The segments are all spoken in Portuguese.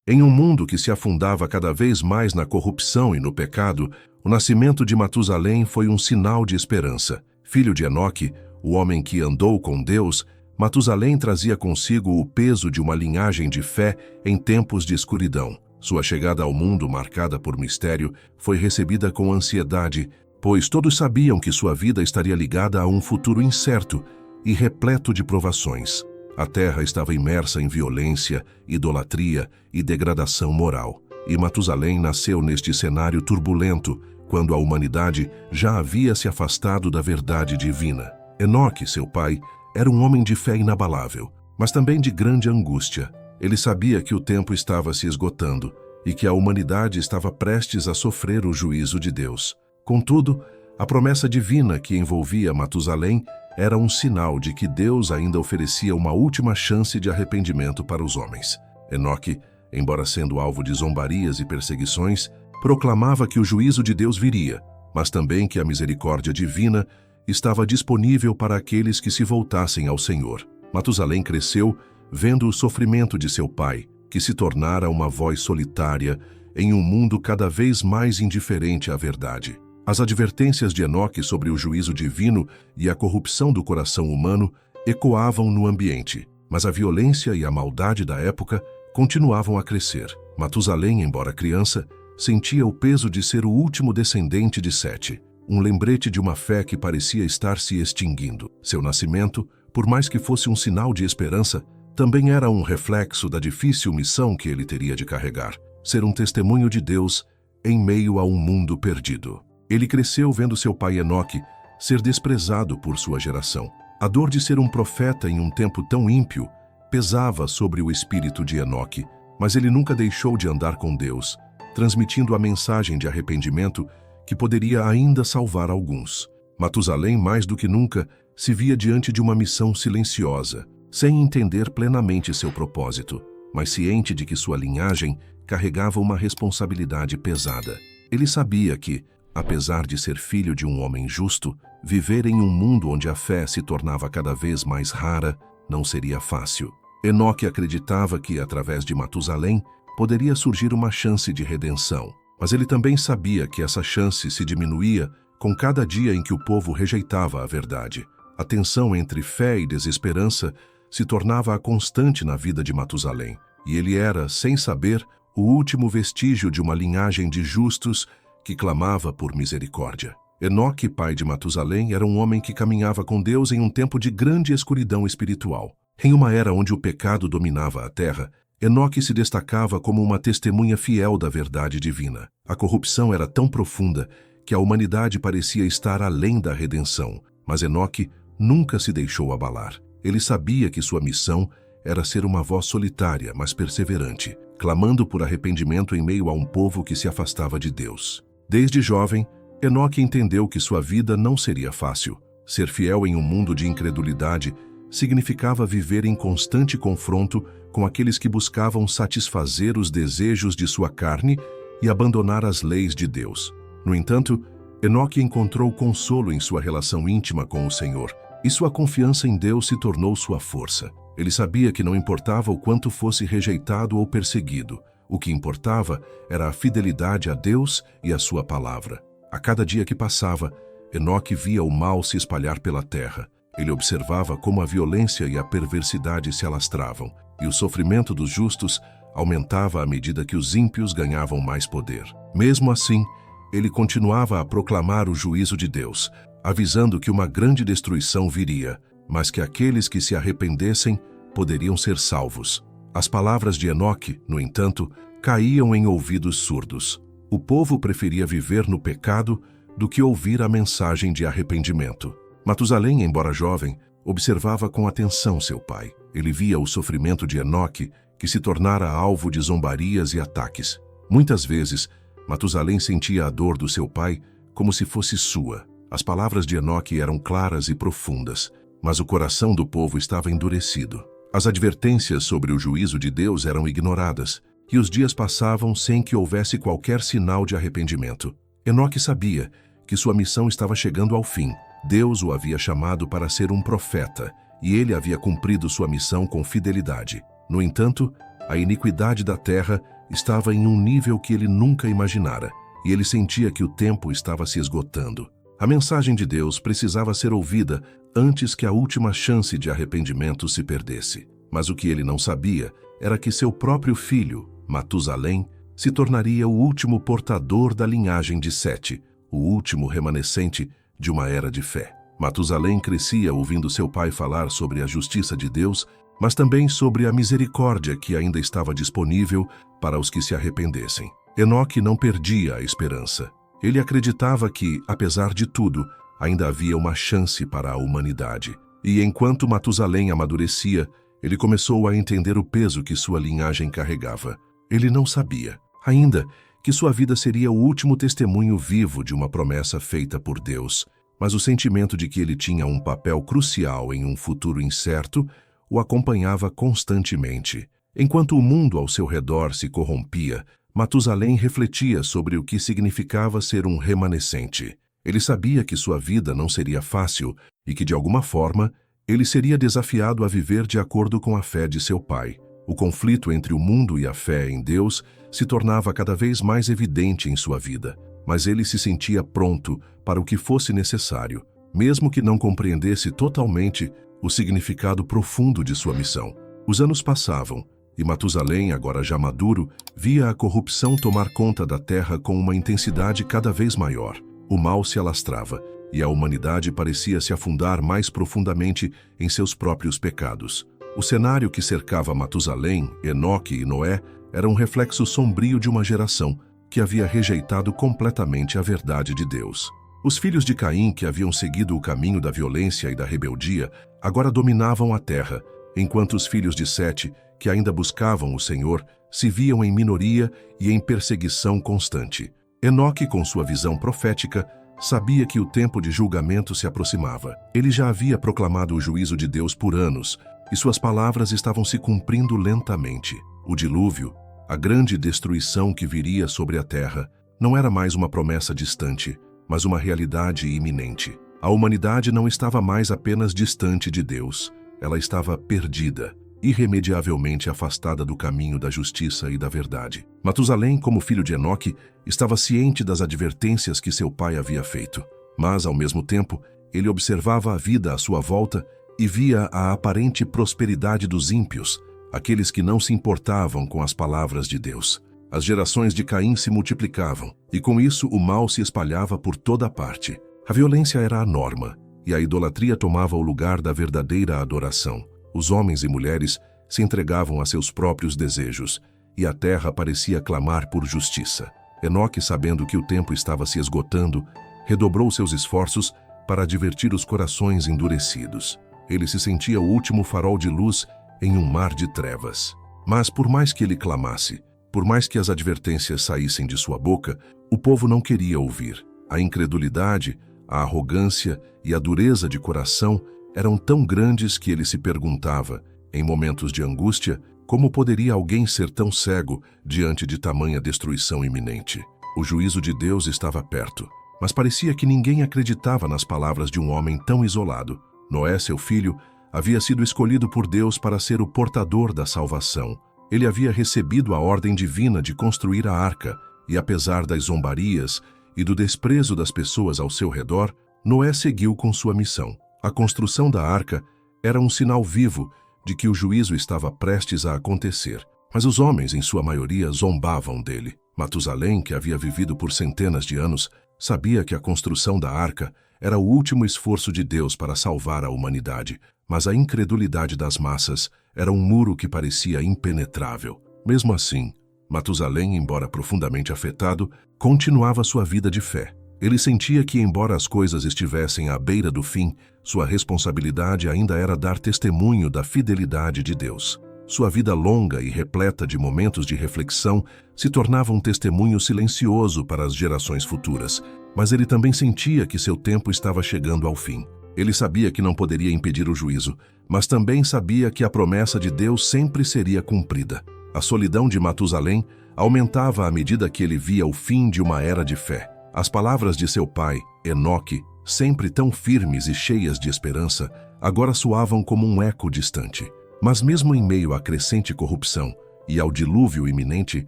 Em um mundo que se afundava cada vez mais na corrupção e no pecado, o nascimento de Matusalém foi um sinal de esperança. Filho de Enoque, o homem que andou com Deus, Matusalém trazia consigo o peso de uma linhagem de fé em tempos de escuridão. Sua chegada ao mundo, marcada por mistério, foi recebida com ansiedade, pois todos sabiam que sua vida estaria ligada a um futuro incerto e repleto de provações. A terra estava imersa em violência, idolatria e degradação moral. E Matusalém nasceu neste cenário turbulento, quando a humanidade já havia se afastado da verdade divina. Enoque, seu pai, era um homem de fé inabalável, mas também de grande angústia. Ele sabia que o tempo estava se esgotando e que a humanidade estava prestes a sofrer o juízo de Deus. Contudo, a promessa divina que envolvia Matusalém era um sinal de que Deus ainda oferecia uma última chance de arrependimento para os homens. Enoque, embora sendo alvo de zombarias e perseguições, proclamava que o juízo de Deus viria, mas também que a misericórdia divina estava disponível para aqueles que se voltassem ao Senhor. Matusalém cresceu vendo o sofrimento de seu pai, que se tornara uma voz solitária em um mundo cada vez mais indiferente à verdade. As advertências de Enoque sobre o juízo divino e a corrupção do coração humano ecoavam no ambiente, mas a violência e a maldade da época continuavam a crescer. Matusalém, embora criança, sentia o peso de ser o último descendente de Sete, um lembrete de uma fé que parecia estar se extinguindo. Seu nascimento, por mais que fosse um sinal de esperança, também era um reflexo da difícil missão que ele teria de carregar, ser um testemunho de Deus em meio a um mundo perdido. Ele cresceu vendo seu pai Enoque ser desprezado por sua geração. A dor de ser um profeta em um tempo tão ímpio pesava sobre o espírito de Enoque, mas ele nunca deixou de andar com Deus, transmitindo a mensagem de arrependimento que poderia ainda salvar alguns. Matusalém, mais do que nunca, se via diante de uma missão silenciosa, sem entender plenamente seu propósito, mas ciente de que sua linhagem carregava uma responsabilidade pesada. Ele sabia que, apesar de ser filho de um homem justo, viver em um mundo onde a fé se tornava cada vez mais rara não seria fácil. Enoque acreditava que, através de Matusalém, poderia surgir uma chance de redenção, mas ele também sabia que essa chance se diminuía com cada dia em que o povo rejeitava a verdade. A tensão entre fé e desesperança se tornava a constante na vida de Matusalém, e ele era, sem saber, o último vestígio de uma linhagem de justos que clamava por misericórdia. Enoque, pai de Matusalém, era um homem que caminhava com Deus em um tempo de grande escuridão espiritual. Em uma era onde o pecado dominava a terra, Enoque se destacava como uma testemunha fiel da verdade divina. A corrupção era tão profunda que a humanidade parecia estar além da redenção, mas Enoque nunca se deixou abalar. Ele sabia que sua missão era ser uma voz solitária, mas perseverante, clamando por arrependimento em meio a um povo que se afastava de Deus. Desde jovem, Enoque entendeu que sua vida não seria fácil. Ser fiel em um mundo de incredulidade significava viver em constante confronto com aqueles que buscavam satisfazer os desejos de sua carne e abandonar as leis de Deus. No entanto, Enoque encontrou consolo em sua relação íntima com o Senhor, e sua confiança em Deus se tornou sua força. Ele sabia que não importava o quanto fosse rejeitado ou perseguido, o que importava era a fidelidade a Deus e a sua palavra. A cada dia que passava, Enoque via o mal se espalhar pela terra. Ele observava como a violência e a perversidade se alastravam, e o sofrimento dos justos aumentava à medida que os ímpios ganhavam mais poder. Mesmo assim, ele continuava a proclamar o juízo de Deus, avisando que uma grande destruição viria, mas que aqueles que se arrependessem poderiam ser salvos. As palavras de Enoque, no entanto, caíam em ouvidos surdos. O povo preferia viver no pecado do que ouvir a mensagem de arrependimento. Matusalém, embora jovem, observava com atenção seu pai. Ele via o sofrimento de Enoque, que se tornara alvo de zombarias e ataques. Muitas vezes, Matusalém sentia a dor do seu pai como se fosse sua. As palavras de Enoque eram claras e profundas, mas o coração do povo estava endurecido. As advertências sobre o juízo de Deus eram ignoradas, e os dias passavam sem que houvesse qualquer sinal de arrependimento. Enoque sabia que sua missão estava chegando ao fim. Deus o havia chamado para ser um profeta, e ele havia cumprido sua missão com fidelidade. No entanto, a iniquidade da terra estava em um nível que ele nunca imaginara, e ele sentia que o tempo estava se esgotando. A mensagem de Deus precisava ser ouvida antes que a última chance de arrependimento se perdesse. Mas o que ele não sabia era que seu próprio filho, Matusalém, se tornaria o último portador da linhagem de Sete, o último remanescente de uma era de fé. Matusalém crescia ouvindo seu pai falar sobre a justiça de Deus, mas também sobre a misericórdia que ainda estava disponível para os que se arrependessem. Enoque não perdia a esperança. Ele acreditava que, apesar de tudo, ainda havia uma chance para a humanidade. E enquanto Matusalém amadurecia, ele começou a entender o peso que sua linhagem carregava. Ele não sabia, ainda, que sua vida seria o último testemunho vivo de uma promessa feita por Deus, mas o sentimento de que ele tinha um papel crucial em um futuro incerto o acompanhava constantemente. Enquanto o mundo ao seu redor se corrompia, Matusalém refletia sobre o que significava ser um remanescente. Ele sabia que sua vida não seria fácil e que, de alguma forma, ele seria desafiado a viver de acordo com a fé de seu pai. O conflito entre o mundo e a fé em Deus se tornava cada vez mais evidente em sua vida, mas ele se sentia pronto para o que fosse necessário, mesmo que não compreendesse totalmente o significado profundo de sua missão. Os anos passavam, e Matusalém, agora já maduro, via a corrupção tomar conta da terra com uma intensidade cada vez maior. O mal se alastrava, e a humanidade parecia se afundar mais profundamente em seus próprios pecados. O cenário que cercava Matusalém, Enoque e Noé era um reflexo sombrio de uma geração que havia rejeitado completamente a verdade de Deus. Os filhos de Caim, que haviam seguido o caminho da violência e da rebeldia, agora dominavam a terra, enquanto os filhos de Sete, que ainda buscavam o Senhor, se viam em minoria e em perseguição constante. Enoque, com sua visão profética, sabia que o tempo de julgamento se aproximava. Ele já havia proclamado o juízo de Deus por anos, e suas palavras estavam se cumprindo lentamente. O dilúvio, a grande destruição que viria sobre a terra, não era mais uma promessa distante, mas uma realidade iminente. A humanidade não estava mais apenas distante de Deus, ela estava perdida, irremediavelmente afastada do caminho da justiça e da verdade. Matusalém, como filho de Enoque, estava ciente das advertências que seu pai havia feito, mas, ao mesmo tempo, ele observava a vida à sua volta e via a aparente prosperidade dos ímpios, aqueles que não se importavam com as palavras de Deus. As gerações de Caim se multiplicavam, e com isso o mal se espalhava por toda parte. A violência era a norma, e a idolatria tomava o lugar da verdadeira adoração. Os homens e mulheres se entregavam a seus próprios desejos, e a terra parecia clamar por justiça. Enoque, sabendo que o tempo estava se esgotando, redobrou seus esforços para divertir os corações endurecidos. Ele se sentia o último farol de luz em um mar de trevas. Mas por mais que ele clamasse, por mais que as advertências saíssem de sua boca, o povo não queria ouvir. A incredulidade, a arrogância e a dureza de coração eram tão grandes que ele se perguntava, em momentos de angústia, como poderia alguém ser tão cego diante de tamanha destruição iminente. O juízo de Deus estava perto, mas parecia que ninguém acreditava nas palavras de um homem tão isolado. Noé, seu filho, havia sido escolhido por Deus para ser o portador da salvação. Ele havia recebido a ordem divina de construir a arca, e apesar das zombarias e do desprezo das pessoas ao seu redor, Noé seguiu com sua missão. A construção da arca era um sinal vivo de que o juízo estava prestes a acontecer, mas os homens, em sua maioria, zombavam dele. Matusalém, que havia vivido por centenas de anos, sabia que a construção da arca era o último esforço de Deus para salvar a humanidade, mas a incredulidade das massas era um muro que parecia impenetrável. Mesmo assim, Matusalém, embora profundamente afetado, continuava sua vida de fé. Ele sentia que, embora as coisas estivessem à beira do fim, sua responsabilidade ainda era dar testemunho da fidelidade de Deus. Sua vida longa e repleta de momentos de reflexão se tornava um testemunho silencioso para as gerações futuras, mas ele também sentia que seu tempo estava chegando ao fim. Ele sabia que não poderia impedir o juízo, mas também sabia que a promessa de Deus sempre seria cumprida. A solidão de Matusalém aumentava à medida que ele via o fim de uma era de fé. As palavras de seu pai, Enoque, sempre tão firmes e cheias de esperança, agora soavam como um eco distante. Mas mesmo em meio à crescente corrupção e ao dilúvio iminente,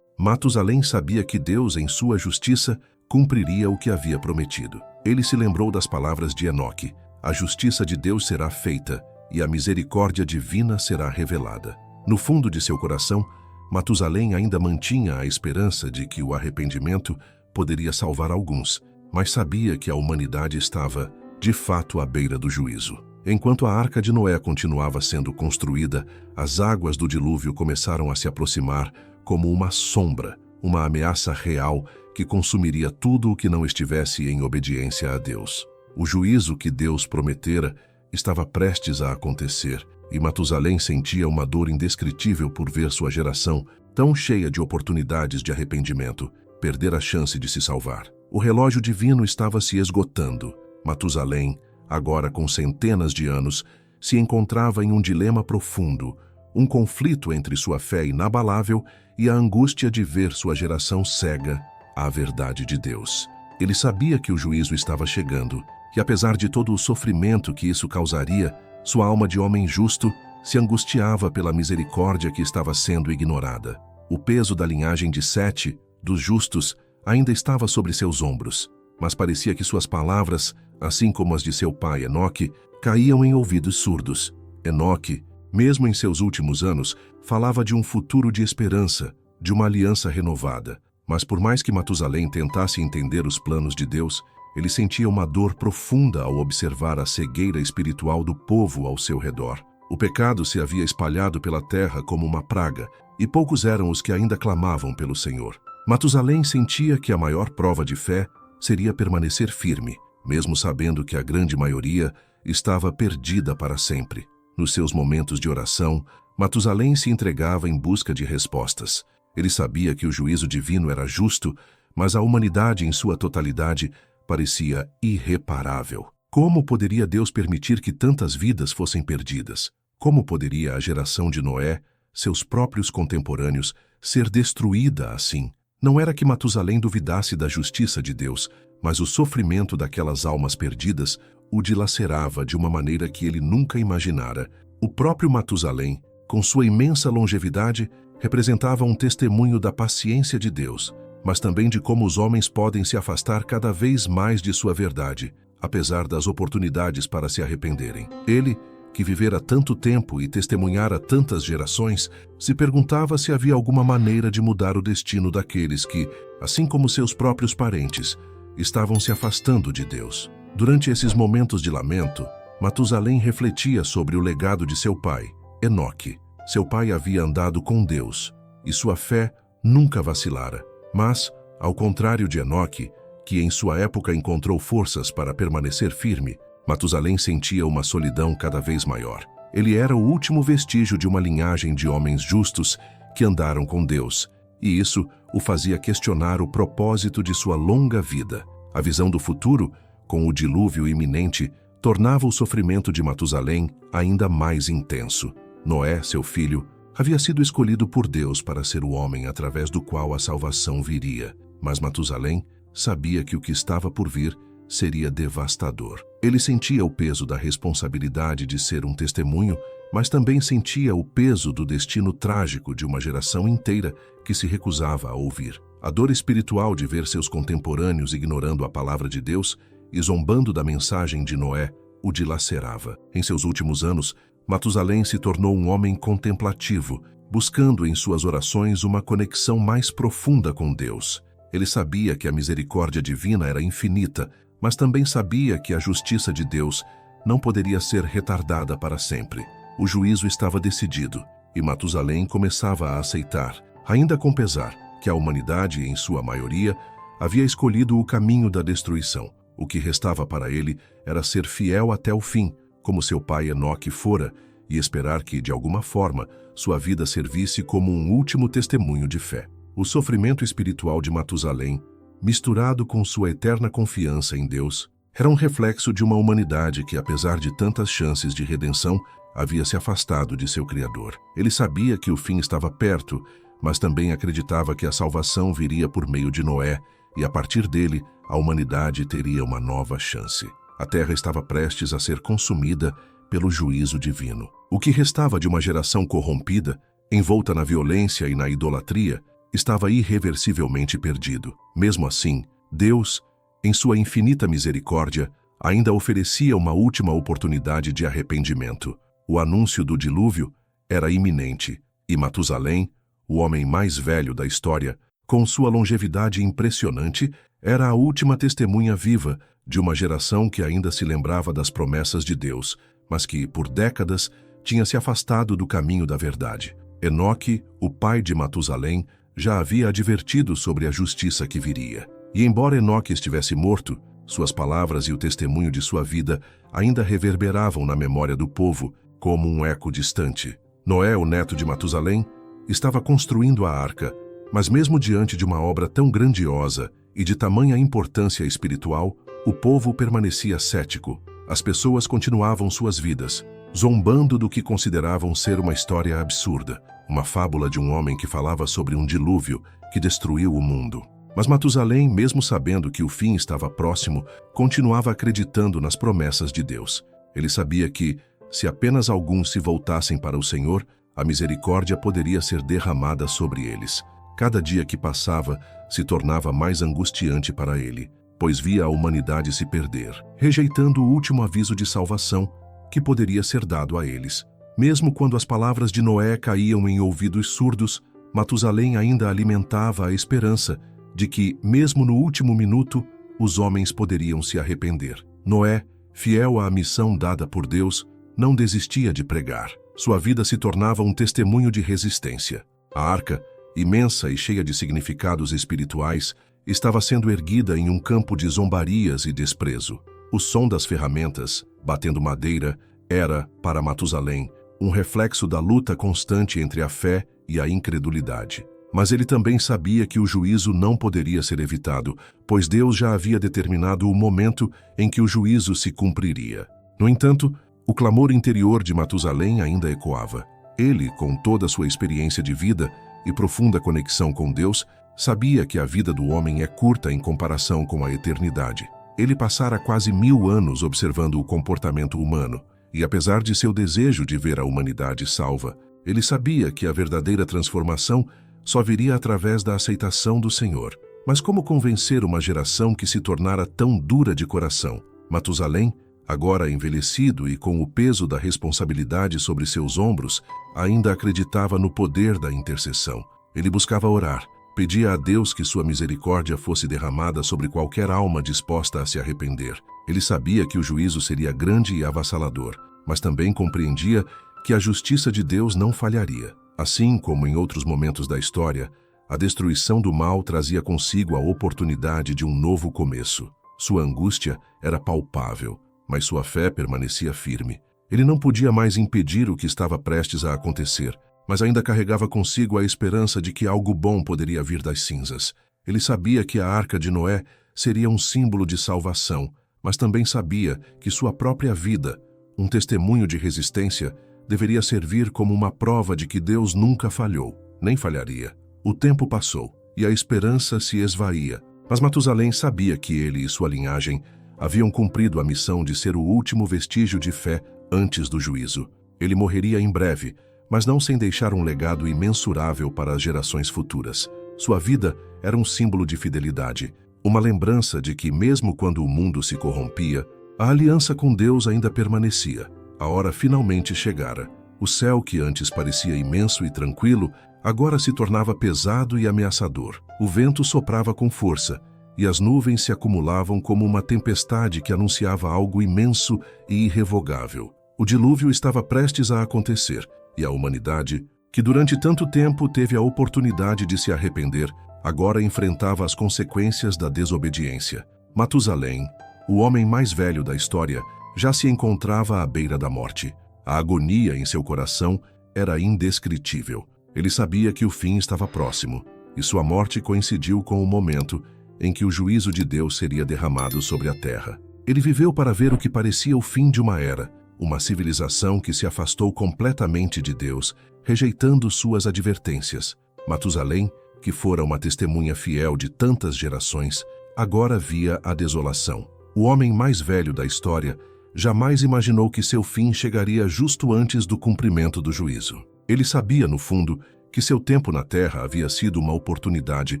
Matusalém sabia que Deus, em sua justiça, cumpriria o que havia prometido. Ele se lembrou das palavras de Enoque: a justiça de Deus será feita e a misericórdia divina será revelada. No fundo de seu coração, Matusalém ainda mantinha a esperança de que o arrependimento poderia salvar alguns, mas sabia que a humanidade estava, de fato, à beira do juízo. Enquanto a arca de Noé continuava sendo construída, as águas do dilúvio começaram a se aproximar como uma sombra, uma ameaça real que consumiria tudo o que não estivesse em obediência a Deus. O juízo que Deus prometera estava prestes a acontecer, e Matusalém sentia uma dor indescritível por ver sua geração, tão cheia de oportunidades de arrependimento, perder a chance de se salvar. O relógio divino estava se esgotando. Matusalém, agora com centenas de anos, se encontrava em um dilema profundo, um conflito entre sua fé inabalável e a angústia de ver sua geração cega à verdade de Deus. Ele sabia que o juízo estava chegando, e apesar de todo o sofrimento que isso causaria, sua alma de homem justo se angustiava pela misericórdia que estava sendo ignorada. O peso da linhagem de Sete, dos justos, ainda estava sobre seus ombros, mas parecia que suas palavras, assim como as de seu pai Enoque, caíam em ouvidos surdos. Enoque, mesmo em seus últimos anos, falava de um futuro de esperança, de uma aliança renovada. Mas por mais que Matusalém tentasse entender os planos de Deus, ele sentia uma dor profunda ao observar a cegueira espiritual do povo ao seu redor. O pecado se havia espalhado pela terra como uma praga, e poucos eram os que ainda clamavam pelo Senhor. Matusalém sentia que a maior prova de fé seria permanecer firme, mesmo sabendo que a grande maioria estava perdida para sempre. Nos seus momentos de oração, Matusalém se entregava em busca de respostas. Ele sabia que o juízo divino era justo, mas a humanidade em sua totalidade parecia irreparável. Como poderia Deus permitir que tantas vidas fossem perdidas? Como poderia a geração de Noé, seus próprios contemporâneos, ser destruída assim? Não era que Matusalém duvidasse da justiça de Deus, mas o sofrimento daquelas almas perdidas o dilacerava de uma maneira que ele nunca imaginara. O próprio Matusalém, com sua imensa longevidade, representava um testemunho da paciência de Deus, mas também de como os homens podem se afastar cada vez mais de sua verdade, apesar das oportunidades para se arrependerem. Ele, que vivera tanto tempo e testemunhara tantas gerações, se perguntava se havia alguma maneira de mudar o destino daqueles que, assim como seus próprios parentes, estavam se afastando de Deus. Durante esses momentos de lamento, Matusalém refletia sobre o legado de seu pai, Enoque. Seu pai havia andado com Deus, e sua fé nunca vacilara. Mas, ao contrário de Enoque, que em sua época encontrou forças para permanecer firme, Matusalém sentia uma solidão cada vez maior. Ele era o último vestígio de uma linhagem de homens justos que andaram com Deus, e isso o fazia questionar o propósito de sua longa vida. A visão do futuro, com o dilúvio iminente, tornava o sofrimento de Matusalém ainda mais intenso. Noé, seu filho, havia sido escolhido por Deus para ser o homem através do qual a salvação viria. Mas Matusalém sabia que o que estava por vir seria devastador. Ele sentia o peso da responsabilidade de ser um testemunho, mas também sentia o peso do destino trágico de uma geração inteira que se recusava a ouvir. A dor espiritual de ver seus contemporâneos ignorando a palavra de Deus e zombando da mensagem de Noé o dilacerava. Em seus últimos anos, Matusalém se tornou um homem contemplativo, buscando em suas orações uma conexão mais profunda com Deus. Ele sabia que a misericórdia divina era infinita, mas também sabia que a justiça de Deus não poderia ser retardada para sempre. O juízo estava decidido, e Matusalém começava a aceitar, ainda com pesar, que a humanidade, em sua maioria, havia escolhido o caminho da destruição. O que restava para ele era ser fiel até o fim, como seu pai Enoque fora, e esperar que, de alguma forma, sua vida servisse como um último testemunho de fé. O sofrimento espiritual de Matusalém, misturado com sua eterna confiança em Deus, era um reflexo de uma humanidade que, apesar de tantas chances de redenção, havia se afastado de seu Criador. Ele sabia que o fim estava perto, mas também acreditava que a salvação viria por meio de Noé, e a partir dele, a humanidade teria uma nova chance. A terra estava prestes a ser consumida pelo juízo divino. O que restava de uma geração corrompida, envolta na violência e na idolatria, estava irreversivelmente perdido. Mesmo assim, Deus, em sua infinita misericórdia, ainda oferecia uma última oportunidade de arrependimento. O anúncio do dilúvio era iminente, e Matusalém, o homem mais velho da história, com sua longevidade impressionante, era a última testemunha viva de uma geração que ainda se lembrava das promessas de Deus, mas que, por décadas, tinha se afastado do caminho da verdade. Enoque, o pai de Matusalém, já havia advertido sobre a justiça que viria. E embora Enoque estivesse morto, suas palavras e o testemunho de sua vida ainda reverberavam na memória do povo como um eco distante. Noé, o neto de Matusalém, estava construindo a arca, mas mesmo diante de uma obra tão grandiosa e de tamanha importância espiritual, o povo permanecia cético. As pessoas continuavam suas vidas, zombando do que consideravam ser uma história absurda, uma fábula de um homem que falava sobre um dilúvio que destruiu o mundo. Mas Matusalém, mesmo sabendo que o fim estava próximo, continuava acreditando nas promessas de Deus. Ele sabia que, se apenas alguns se voltassem para o Senhor, a misericórdia poderia ser derramada sobre eles. Cada dia que passava se tornava mais angustiante para ele, pois via a humanidade se perder, rejeitando o último aviso de salvação que poderia ser dado a eles. Mesmo quando as palavras de Noé caíam em ouvidos surdos, Matusalém ainda alimentava a esperança de que, mesmo no último minuto, os homens poderiam se arrepender. Noé, fiel à missão dada por Deus, não desistia de pregar. Sua vida se tornava um testemunho de resistência. A arca, imensa e cheia de significados espirituais, estava sendo erguida em um campo de zombarias e desprezo. O som das ferramentas, batendo madeira, era, para Matusalém, um reflexo da luta constante entre a fé e a incredulidade. Mas ele também sabia que o juízo não poderia ser evitado, pois Deus já havia determinado o momento em que o juízo se cumpriria. No entanto, o clamor interior de Matusalém ainda ecoava. Ele, com toda a sua experiência de vida e profunda conexão com Deus, sabia que a vida do homem é curta em comparação com a eternidade. Ele passara quase 1000 anos observando o comportamento humano, e apesar de seu desejo de ver a humanidade salva, ele sabia que a verdadeira transformação só viria através da aceitação do Senhor. Mas como convencer uma geração que se tornara tão dura de coração? Matusalém, agora envelhecido e com o peso da responsabilidade sobre seus ombros, ainda acreditava no poder da intercessão. Ele buscava orar, pedia a Deus que sua misericórdia fosse derramada sobre qualquer alma disposta a se arrepender. Ele sabia que o juízo seria grande e avassalador, mas também compreendia que a justiça de Deus não falharia. Assim como em outros momentos da história, a destruição do mal trazia consigo a oportunidade de um novo começo. Sua angústia era palpável, mas sua fé permanecia firme. Ele não podia mais impedir o que estava prestes a acontecer, mas ainda carregava consigo a esperança de que algo bom poderia vir das cinzas. Ele sabia que a arca de Noé seria um símbolo de salvação, mas também sabia que sua própria vida, um testemunho de resistência, deveria servir como uma prova de que Deus nunca falhou, nem falharia. O tempo passou, e a esperança se esvaía, mas Matusalém sabia que ele e sua linhagem haviam cumprido a missão de ser o último vestígio de fé antes do juízo. Ele morreria em breve, mas não sem deixar um legado imensurável para as gerações futuras. Sua vida era um símbolo de fidelidade, uma lembrança de que, mesmo quando o mundo se corrompia, a aliança com Deus ainda permanecia. A hora finalmente chegara. O céu, que antes parecia imenso e tranquilo, agora se tornava pesado e ameaçador. O vento soprava com força, e as nuvens se acumulavam como uma tempestade que anunciava algo imenso e irrevogável. O dilúvio estava prestes a acontecer, e a humanidade, que durante tanto tempo teve a oportunidade de se arrepender, agora enfrentava as consequências da desobediência. Matusalém, o homem mais velho da história, já se encontrava à beira da morte. A agonia em seu coração era indescritível. Ele sabia que o fim estava próximo, e sua morte coincidiu com o momento em que o juízo de Deus seria derramado sobre a terra. Ele viveu para ver o que parecia o fim de uma era, uma civilização que se afastou completamente de Deus, rejeitando suas advertências. Matusalém, que fora uma testemunha fiel de tantas gerações, agora via a desolação. O homem mais velho da história jamais imaginou que seu fim chegaria justo antes do cumprimento do juízo. Ele sabia, no fundo, que seu tempo na terra havia sido uma oportunidade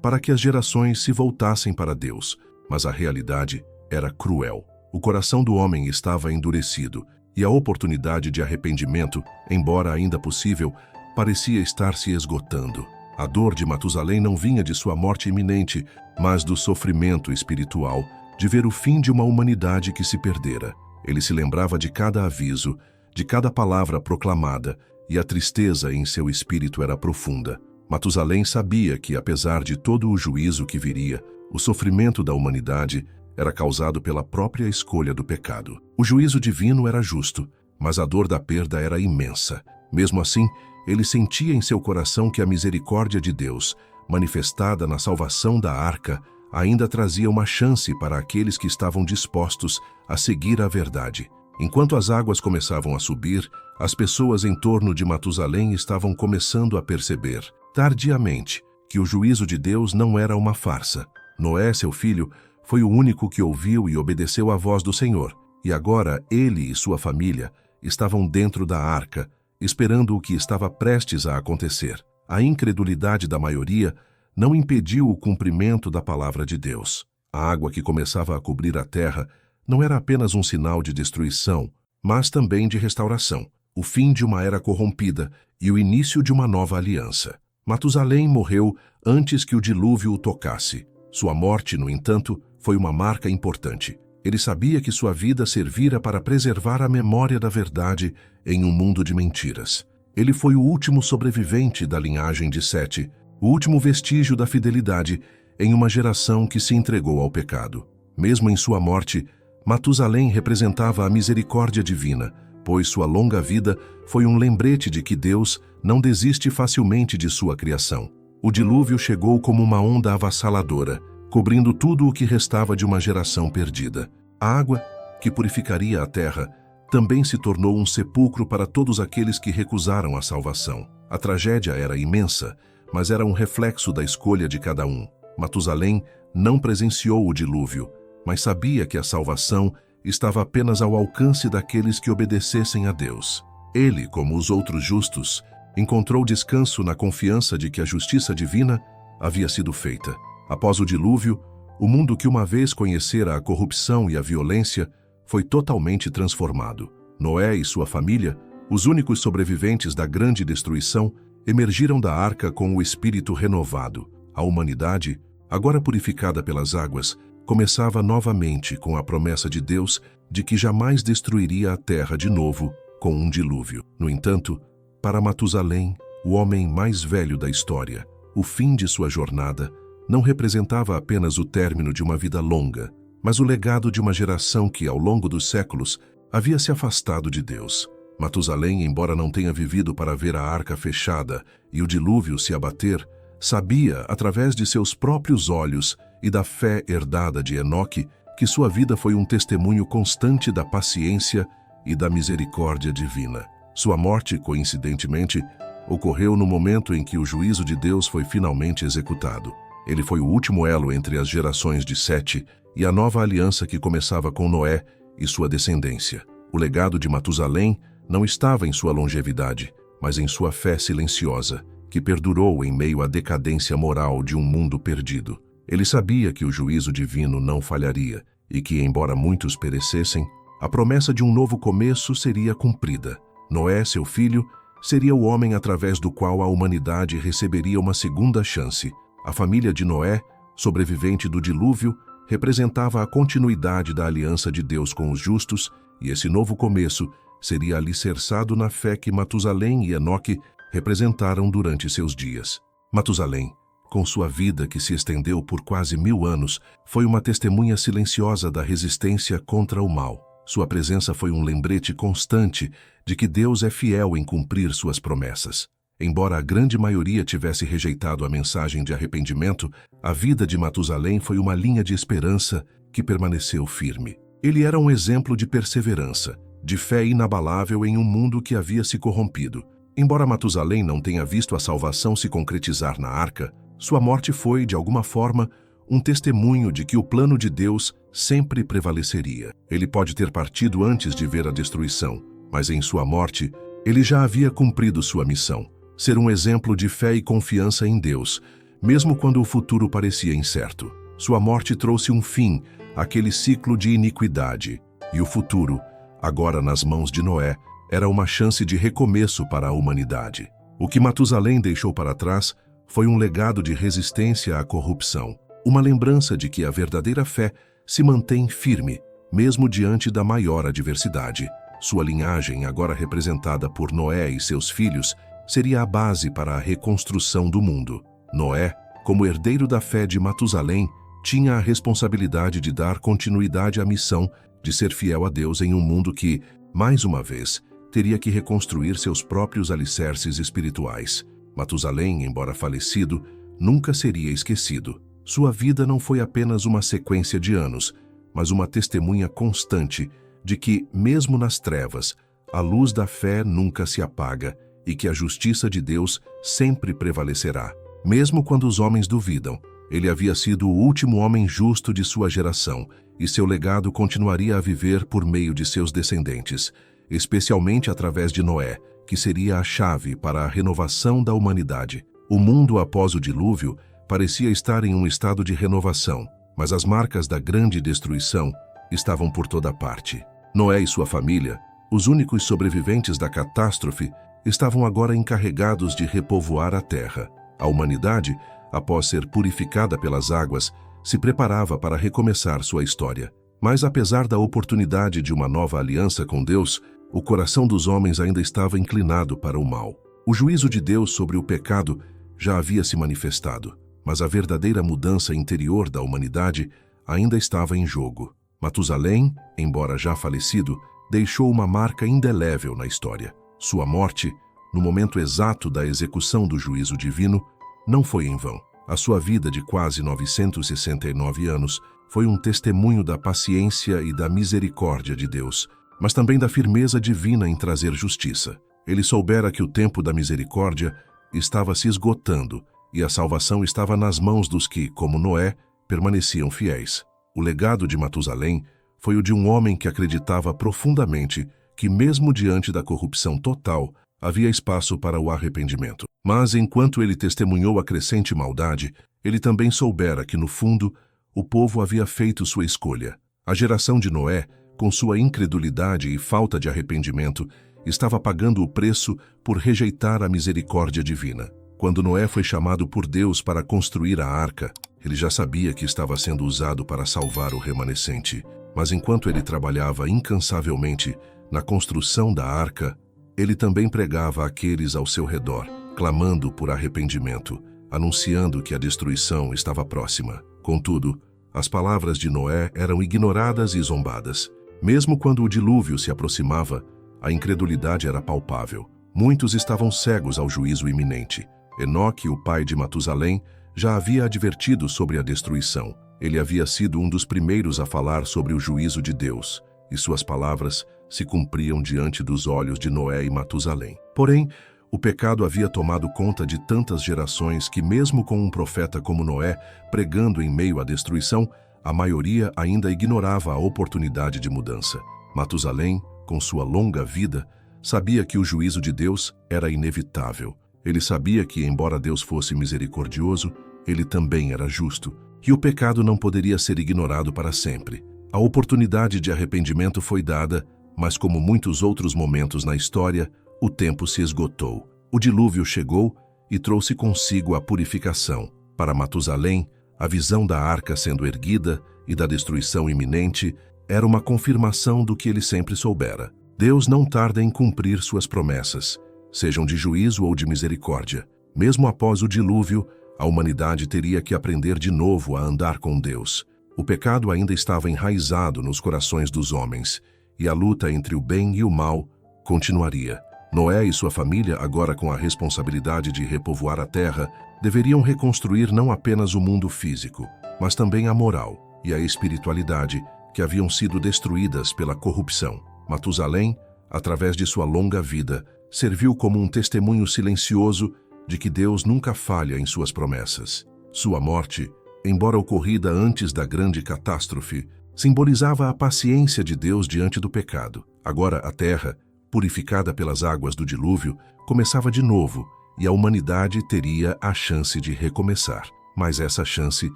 para que as gerações se voltassem para Deus, mas a realidade era cruel. O coração do homem estava endurecido e a oportunidade de arrependimento, embora ainda possível, parecia estar se esgotando. A dor de Matusalém não vinha de sua morte iminente, mas do sofrimento espiritual de ver o fim de uma humanidade que se perdera. Ele se lembrava de cada aviso, de cada palavra proclamada, e a tristeza em seu espírito era profunda. Matusalém sabia que, apesar de todo o juízo que viria, o sofrimento da humanidade era causado pela própria escolha do pecado. O juízo divino era justo, mas a dor da perda era imensa. Mesmo assim, ele sentia em seu coração que a misericórdia de Deus, manifestada na salvação da arca, ainda trazia uma chance para aqueles que estavam dispostos a seguir a verdade. Enquanto as águas começavam a subir, as pessoas em torno de Matusalém estavam começando a perceber, tardiamente, que o juízo de Deus não era uma farsa. Noé, seu filho, foi o único que ouviu e obedeceu à voz do Senhor, e agora ele e sua família estavam dentro da arca, esperando o que estava prestes a acontecer. A incredulidade da maioria não impediu o cumprimento da palavra de Deus. A água que começava a cobrir a terra não era apenas um sinal de destruição, mas também de restauração, o fim de uma era corrompida e o início de uma nova aliança. Matusalém morreu antes que o dilúvio o tocasse. Sua morte, no entanto, foi uma marca importante. Ele sabia que sua vida servira para preservar a memória da verdade em um mundo de mentiras. Ele foi o último sobrevivente da linhagem de Sete, o último vestígio da fidelidade em uma geração que se entregou ao pecado. Mesmo em sua morte, Matusalém representava a misericórdia divina, pois sua longa vida foi um lembrete de que Deus não desiste facilmente de sua criação. O dilúvio chegou como uma onda avassaladora, cobrindo tudo o que restava de uma geração perdida. A água, que purificaria a terra, também se tornou um sepulcro para todos aqueles que recusaram a salvação. A tragédia era imensa, mas era um reflexo da escolha de cada um. Matusalém não presenciou o dilúvio, mas sabia que a salvação estava apenas ao alcance daqueles que obedecessem a Deus. Ele, como os outros justos, encontrou descanso na confiança de que a justiça divina havia sido feita. Após o dilúvio, o mundo que uma vez conhecera a corrupção e a violência foi totalmente transformado. Noé e sua família, os únicos sobreviventes da grande destruição, emergiram da arca com o espírito renovado. A humanidade, agora purificada pelas águas, começava novamente com a promessa de Deus de que jamais destruiria a terra de novo com um dilúvio. No entanto, para Matusalém, o homem mais velho da história, o fim de sua jornada não representava apenas o término de uma vida longa, mas o legado de uma geração que, ao longo dos séculos, havia se afastado de Deus. Matusalém, embora não tenha vivido para ver a arca fechada e o dilúvio se abater, sabia, através de seus próprios olhos e da fé herdada de Enoque, que sua vida foi um testemunho constante da paciência e da misericórdia divina. Sua morte, coincidentemente, ocorreu no momento em que o juízo de Deus foi finalmente executado. Ele foi o último elo entre as gerações de Sete e a nova aliança que começava com Noé e sua descendência. O legado de Matusalém não estava em sua longevidade, mas em sua fé silenciosa, que perdurou em meio à decadência moral de um mundo perdido. Ele sabia que o juízo divino não falharia e que, embora muitos perecessem, a promessa de um novo começo seria cumprida. Noé, seu filho, seria o homem através do qual a humanidade receberia uma segunda chance. A família de Noé, sobrevivente do dilúvio, representava a continuidade da aliança de Deus com os justos, e esse novo começo seria alicerçado na fé que Matusalém e Enoque representaram durante seus dias. Matusalém, com sua vida que se estendeu por quase 1000 anos, foi uma testemunha silenciosa da resistência contra o mal. Sua presença foi um lembrete constante de que Deus é fiel em cumprir suas promessas. Embora a grande maioria tivesse rejeitado a mensagem de arrependimento, a vida de Matusalém foi uma linha de esperança que permaneceu firme. Ele era um exemplo de perseverança, de fé inabalável em um mundo que havia se corrompido. Embora Matusalém não tenha visto a salvação se concretizar na arca, sua morte foi, de alguma forma, um testemunho de que o plano de Deus sempre prevaleceria. Ele pode ter partido antes de ver a destruição, mas em sua morte, ele já havia cumprido sua missão. ser um exemplo de fé e confiança em Deus, mesmo quando o futuro parecia incerto. Sua morte trouxe um fim àquele ciclo de iniquidade, e o futuro, agora nas mãos de Noé, era uma chance de recomeço para a humanidade. O que Matusalém deixou para trás foi um legado de resistência à corrupção, uma lembrança de que a verdadeira fé se mantém firme, mesmo diante da maior adversidade. Sua linhagem, agora representada por Noé e seus filhos, seria a base para a reconstrução do mundo. Noé, como herdeiro da fé de Matusalém, tinha a responsabilidade de dar continuidade à missão de ser fiel a Deus em um mundo que, mais uma vez, teria que reconstruir seus próprios alicerces espirituais. Matusalém, embora falecido, nunca seria esquecido. Sua vida não foi apenas uma sequência de anos, mas uma testemunha constante de que, mesmo nas trevas, a luz da fé nunca se apaga e que a justiça de Deus sempre prevalecerá. Mesmo quando os homens duvidam, ele havia sido o último homem justo de sua geração, e seu legado continuaria a viver por meio de seus descendentes, especialmente através de Noé, que seria a chave para a renovação da humanidade. O mundo após o dilúvio parecia estar em um estado de renovação, mas as marcas da grande destruição estavam por toda parte. Noé e sua família, os únicos sobreviventes da catástrofe, estavam agora encarregados de repovoar a terra. A humanidade, após ser purificada pelas águas, se preparava para recomeçar sua história. Mas apesar da oportunidade de uma nova aliança com Deus, o coração dos homens ainda estava inclinado para o mal. O juízo de Deus sobre o pecado já havia se manifestado, mas a verdadeira mudança interior da humanidade ainda estava em jogo. Matusalém, embora já falecido, deixou uma marca indelével na história. Sua morte, no momento exato da execução do juízo divino, não foi em vão. A sua vida de quase 969 anos foi um testemunho da paciência e da misericórdia de Deus, mas também da firmeza divina em trazer justiça. Ele soubera que o tempo da misericórdia estava se esgotando e a salvação estava nas mãos dos que, como Noé, permaneciam fiéis. O legado de Matusalém foi o de um homem que acreditava profundamente que, mesmo diante da corrupção total, havia espaço para o arrependimento. Mas, enquanto ele testemunhou a crescente maldade, ele também soubera que, no fundo, o povo havia feito sua escolha. A geração de Noé, com sua incredulidade e falta de arrependimento, estava pagando o preço por rejeitar a misericórdia divina. Quando Noé foi chamado por Deus para construir a arca, ele já sabia que estava sendo usado para salvar o remanescente. Mas enquanto ele trabalhava incansavelmente na construção da arca, ele também pregava àqueles ao seu redor, clamando por arrependimento, anunciando que a destruição estava próxima. Contudo, as palavras de Noé eram ignoradas e zombadas. Mesmo quando o dilúvio se aproximava, a incredulidade era palpável. Muitos estavam cegos ao juízo iminente. Enoque, o pai de Matusalém, já havia advertido sobre a destruição. Ele havia sido um dos primeiros a falar sobre o juízo de Deus, e suas palavras se cumpriam diante dos olhos de Noé e Matusalém. Porém, o pecado havia tomado conta de tantas gerações que, mesmo com um profeta como Noé pregando em meio à destruição, a maioria ainda ignorava a oportunidade de mudança. Matusalém, com sua longa vida, sabia que o juízo de Deus era inevitável. Ele sabia que, embora Deus fosse misericordioso, ele também era justo, e o pecado não poderia ser ignorado para sempre. A oportunidade de arrependimento foi dada, mas como muitos outros momentos na história, o tempo se esgotou. O dilúvio chegou e trouxe consigo a purificação. Para Matusalém, a visão da arca sendo erguida e da destruição iminente era uma confirmação do que ele sempre soubera. Deus não tarda em cumprir suas promessas, sejam de juízo ou de misericórdia. Mesmo após o dilúvio, a humanidade teria que aprender de novo a andar com Deus. O pecado ainda estava enraizado nos corações dos homens, e a luta entre o bem e o mal continuaria. Noé e sua família, agora com a responsabilidade de repovoar a terra, deveriam reconstruir não apenas o mundo físico, mas também a moral e a espiritualidade que haviam sido destruídas pela corrupção. Matusalém, através de sua longa vida, serviu como um testemunho silencioso de que Deus nunca falha em suas promessas. Sua morte, embora ocorrida antes da grande catástrofe, simbolizava a paciência de Deus diante do pecado. Agora a terra, purificada pelas águas do dilúvio, começava de novo, e a humanidade teria a chance de recomeçar. Mas essa chance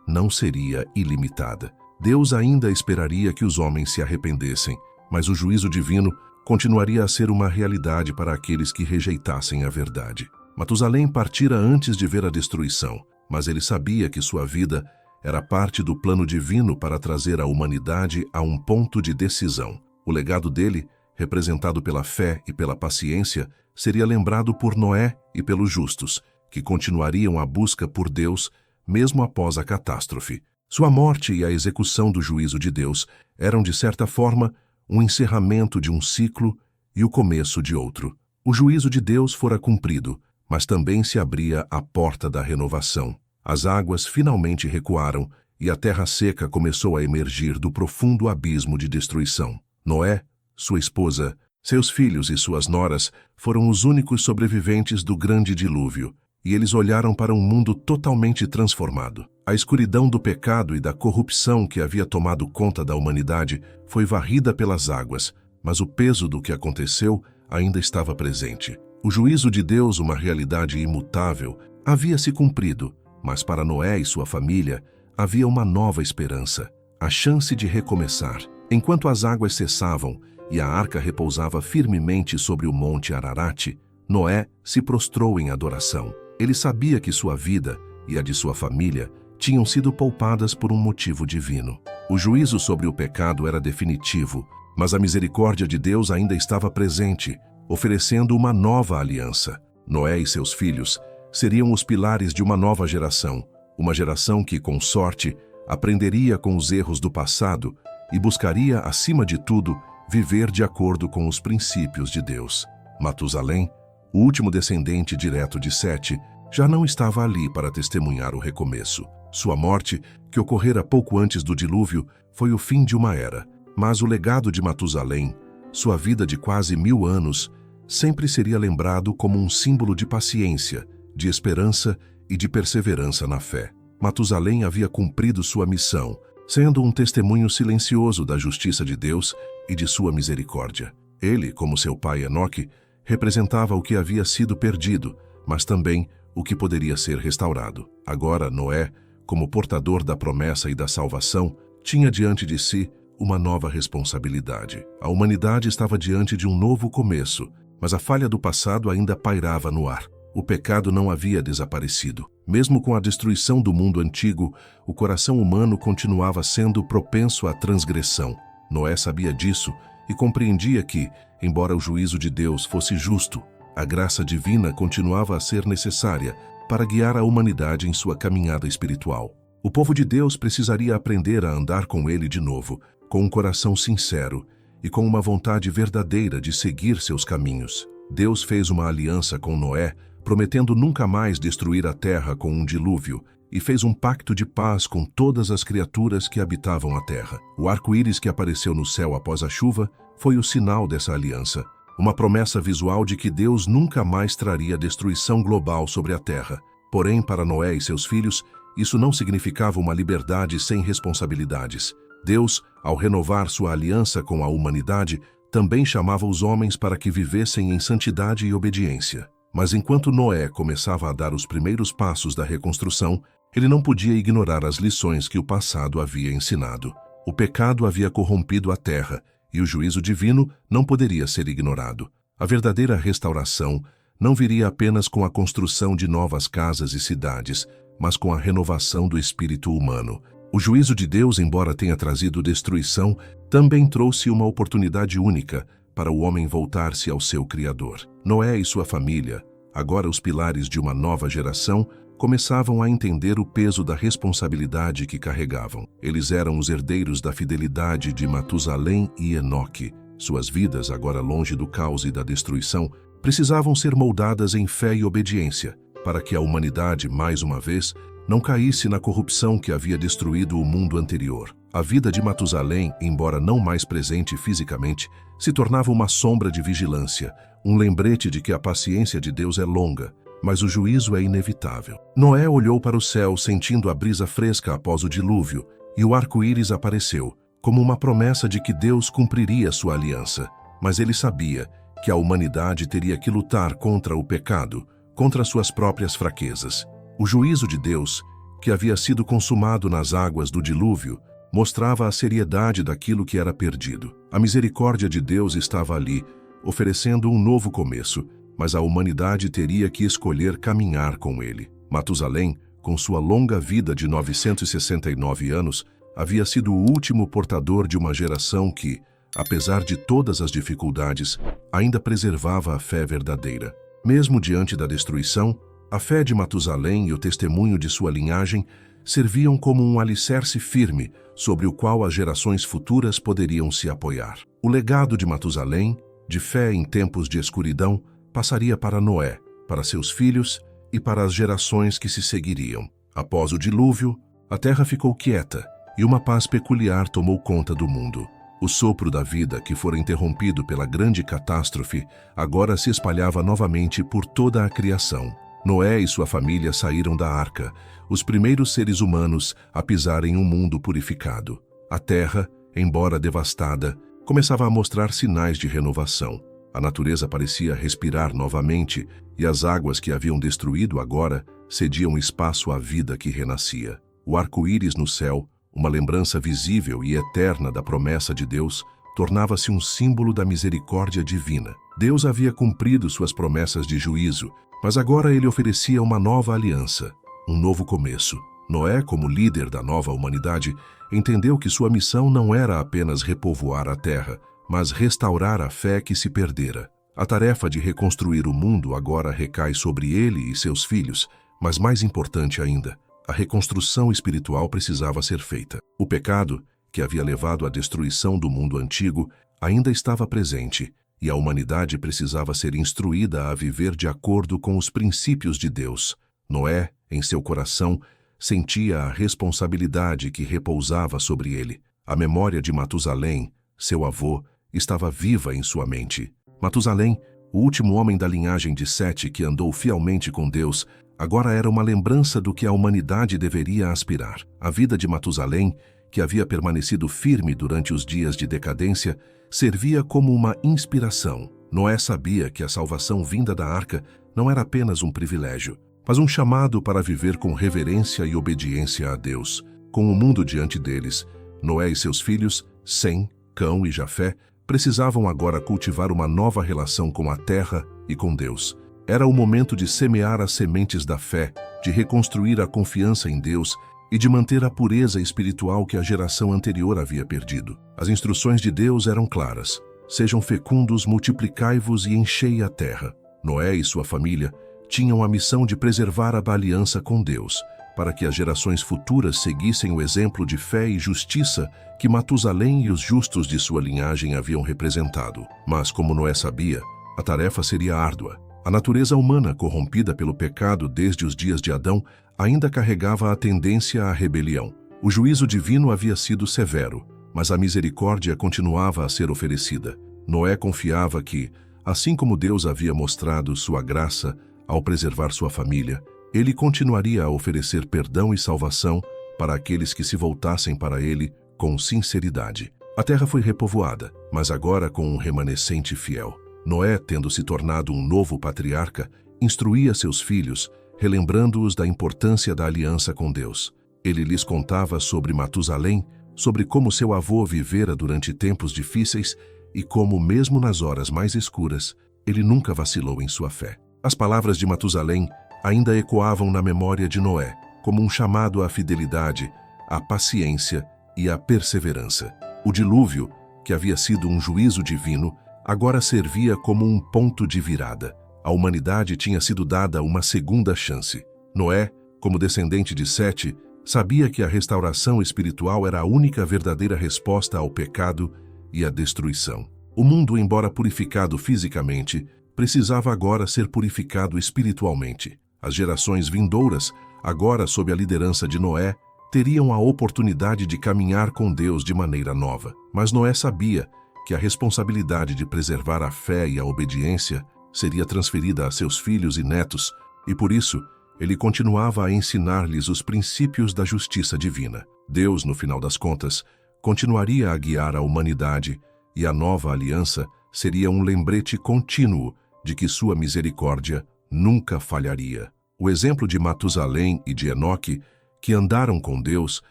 não seria ilimitada. Deus ainda esperaria que os homens se arrependessem, mas o juízo divino continuaria a ser uma realidade para aqueles que rejeitassem a verdade. Matusalém partira antes de ver a destruição, mas ele sabia que sua vida era parte do plano divino para trazer a humanidade a um ponto de decisão. O legado dele, representado pela fé e pela paciência, seria lembrado por Noé e pelos justos, que continuariam a busca por Deus mesmo após a catástrofe. Sua morte e a execução do juízo de Deus eram, de certa forma, um encerramento de um ciclo e o começo de outro. O juízo de Deus fora cumprido, mas também se abria a porta da renovação. As águas finalmente recuaram e a terra seca começou a emergir do profundo abismo de destruição. Noé, sua esposa, seus filhos e suas noras foram os únicos sobreviventes do grande dilúvio, e eles olharam para um mundo totalmente transformado. A escuridão do pecado e da corrupção que havia tomado conta da humanidade foi varrida pelas águas, mas o peso do que aconteceu ainda estava presente. O juízo de Deus, uma realidade imutável, havia se cumprido, mas para Noé e sua família havia uma nova esperança, a chance de recomeçar. Enquanto as águas cessavam e a arca repousava firmemente sobre o monte Ararat, Noé se prostrou em adoração. Ele sabia que sua vida e a de sua família tinham sido poupadas por um motivo divino. O juízo sobre o pecado era definitivo, mas a misericórdia de Deus ainda estava presente, oferecendo uma nova aliança. Noé e seus filhos seriam os pilares de uma nova geração, uma geração que, com sorte, aprenderia com os erros do passado e buscaria, acima de tudo, viver de acordo com os princípios de Deus. Matusalém, o último descendente direto de Sete, já não estava ali para testemunhar o recomeço. Sua morte, que ocorrera pouco antes do dilúvio, foi o fim de uma era. Mas o legado de Matusalém, sua vida de quase 1000 anos, sempre seria lembrado como um símbolo de paciência, de esperança e de perseverança na fé. Matusalém havia cumprido sua missão, sendo um testemunho silencioso da justiça de Deus e de sua misericórdia. Ele, como seu pai Enoque, representava o que havia sido perdido, mas também o que poderia ser restaurado. Agora, Noé, como portador da promessa e da salvação, tinha diante de si uma nova responsabilidade. A humanidade estava diante de um novo começo, mas a falha do passado ainda pairava no ar. O pecado não havia desaparecido. Mesmo com a destruição do mundo antigo, o coração humano continuava sendo propenso à transgressão. Noé sabia disso e compreendia que, embora o juízo de Deus fosse justo, a graça divina continuava a ser necessária para guiar a humanidade em sua caminhada espiritual. O povo de Deus precisaria aprender a andar com ele de novo, com um coração sincero e com uma vontade verdadeira de seguir seus caminhos. Deus fez uma aliança com Noé, prometendo nunca mais destruir a terra com um dilúvio, e fez um pacto de paz com todas as criaturas que habitavam a terra. O arco-íris que apareceu no céu após a chuva foi o sinal dessa aliança, uma promessa visual de que Deus nunca mais traria destruição global sobre a terra. Porém, para Noé e seus filhos, isso não significava uma liberdade sem responsabilidades. Deus, ao renovar sua aliança com a humanidade, também chamava os homens para que vivessem em santidade e obediência. Mas enquanto Noé começava a dar os primeiros passos da reconstrução, ele não podia ignorar as lições que o passado havia ensinado. O pecado havia corrompido a terra, e o juízo divino não poderia ser ignorado. A verdadeira restauração não viria apenas com a construção de novas casas e cidades, mas com a renovação do espírito humano. O juízo de Deus, embora tenha trazido destruição, também trouxe uma oportunidade única para o homem voltar-se ao seu Criador. Noé e sua família, agora os pilares de uma nova geração, começavam a entender o peso da responsabilidade que carregavam. Eles eram os herdeiros da fidelidade de Matusalém e Enoque. Suas vidas, agora longe do caos e da destruição, precisavam ser moldadas em fé e obediência, para que a humanidade, mais uma vez, não caísse na corrupção que havia destruído o mundo anterior. A vida de Matusalém, embora não mais presente fisicamente, se tornava uma sombra de vigilância, um lembrete de que a paciência de Deus é longa, mas o juízo é inevitável. Noé olhou para o céu sentindo a brisa fresca após o dilúvio, e o arco-íris apareceu, como uma promessa de que Deus cumpriria sua aliança. Mas ele sabia que a humanidade teria que lutar contra o pecado, contra suas próprias fraquezas. O juízo de Deus, que havia sido consumado nas águas do dilúvio, mostrava a seriedade daquilo que era perdido. A misericórdia de Deus estava ali, oferecendo um novo começo, mas a humanidade teria que escolher caminhar com ele. Matusalém, com sua longa vida de 969 anos, havia sido o último portador de uma geração que, apesar de todas as dificuldades, ainda preservava a fé verdadeira. Mesmo diante da destruição, a fé de Matusalém e o testemunho de sua linhagem serviam como um alicerce firme sobre o qual as gerações futuras poderiam se apoiar. O legado de Matusalém, de fé em tempos de escuridão, passaria para Noé, para seus filhos e para as gerações que se seguiriam. Após o dilúvio, a terra ficou quieta e uma paz peculiar tomou conta do mundo. O sopro da vida, que fora interrompido pela grande catástrofe, agora se espalhava novamente por toda a criação. Noé e sua família saíram da arca, os primeiros seres humanos a pisar em um mundo purificado. A terra, embora devastada, começava a mostrar sinais de renovação. A natureza parecia respirar novamente e as águas que haviam destruído agora cediam espaço à vida que renascia. O arco-íris no céu, uma lembrança visível e eterna da promessa de Deus, tornava-se um símbolo da misericórdia divina. Deus havia cumprido suas promessas de juízo, mas agora ele oferecia uma nova aliança, um novo começo. Noé, como líder da nova humanidade, entendeu que sua missão não era apenas repovoar a terra, mas restaurar a fé que se perdera. A tarefa de reconstruir o mundo agora recai sobre ele e seus filhos, mas mais importante ainda, a reconstrução espiritual precisava ser feita. O pecado, que havia levado à destruição do mundo antigo, ainda estava presente, e a humanidade precisava ser instruída a viver de acordo com os princípios de Deus. Noé, em seu coração, sentia a responsabilidade que repousava sobre ele. A memória de Matusalém, seu avô, estava viva em sua mente. Matusalém, o último homem da linhagem de Sete que andou fielmente com Deus, agora era uma lembrança do que a humanidade deveria aspirar. A vida de Matusalém, que havia permanecido firme durante os dias de decadência, servia como uma inspiração. Noé sabia que a salvação vinda da arca não era apenas um privilégio, mas um chamado para viver com reverência e obediência a Deus. Com o mundo diante deles, Noé e seus filhos, Sem, Cão e Jafé, precisavam agora cultivar uma nova relação com a terra e com Deus. Era o momento de semear as sementes da fé, de reconstruir a confiança em Deus e de manter a pureza espiritual que a geração anterior havia perdido. As instruções de Deus eram claras. Sejam fecundos, multiplicai-vos e enchei a terra. Noé e sua família tinham a missão de preservar a aliança com Deus, para que as gerações futuras seguissem o exemplo de fé e justiça que Matusalém e os justos de sua linhagem haviam representado. Mas, como Noé sabia, a tarefa seria árdua. A natureza humana, corrompida pelo pecado desde os dias de Adão, ainda carregava a tendência à rebelião. O juízo divino havia sido severo, mas a misericórdia continuava a ser oferecida. Noé confiava que, assim como Deus havia mostrado sua graça ao preservar sua família, ele continuaria a oferecer perdão e salvação para aqueles que se voltassem para ele com sinceridade. A terra foi repovoada, mas agora com um remanescente fiel. Noé, tendo se tornado um novo patriarca, instruía seus filhos, relembrando-os da importância da aliança com Deus. Ele lhes contava sobre Matusalém, sobre como seu avô vivera durante tempos difíceis e como, mesmo nas horas mais escuras, ele nunca vacilou em sua fé. As palavras de Matusalém ainda ecoavam na memória de Noé, como um chamado à fidelidade, à paciência e à perseverança. O dilúvio, que havia sido um juízo divino, agora servia como um ponto de virada. A humanidade tinha sido dada uma segunda chance. Noé, como descendente de Sete, sabia que a restauração espiritual era a única verdadeira resposta ao pecado e à destruição. O mundo, embora purificado fisicamente, precisava agora ser purificado espiritualmente. As gerações vindouras, agora sob a liderança de Noé, teriam a oportunidade de caminhar com Deus de maneira nova. Mas Noé sabia que a responsabilidade de preservar a fé e a obediência seria transferida a seus filhos e netos, e por isso ele continuava a ensinar-lhes os princípios da justiça divina. Deus, no final das contas, continuaria a guiar a humanidade, e a nova aliança seria um lembrete contínuo de que sua misericórdia nunca falharia. O exemplo de Matusalém e de Enoque, que andaram com Deus,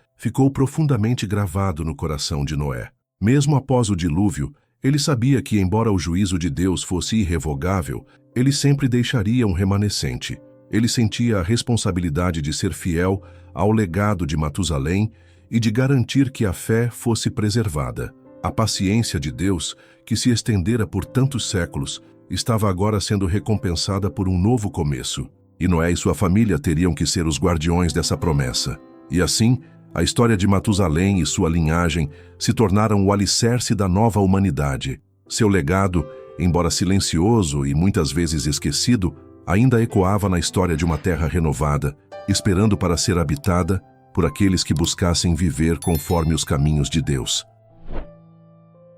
ficou profundamente gravado no coração de Noé. Mesmo após o dilúvio, ele sabia que, embora o juízo de Deus fosse irrevogável, ele sempre deixaria um remanescente. Ele sentia a responsabilidade de ser fiel ao legado de Matusalém e de garantir que a fé fosse preservada. A paciência de Deus, que se estendera por tantos séculos, estava agora sendo recompensada por um novo começo. E Noé e sua família teriam que ser os guardiões dessa promessa. E assim, a história de Matusalém e sua linhagem se tornaram o alicerce da nova humanidade. Seu legado, embora silencioso e muitas vezes esquecido, ainda ecoava na história de uma terra renovada, esperando para ser habitada por aqueles que buscassem viver conforme os caminhos de Deus.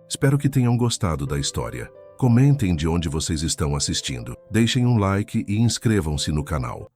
Espero que tenham gostado da história. Comentem de onde vocês estão assistindo. Deixem um like e inscrevam-se no canal.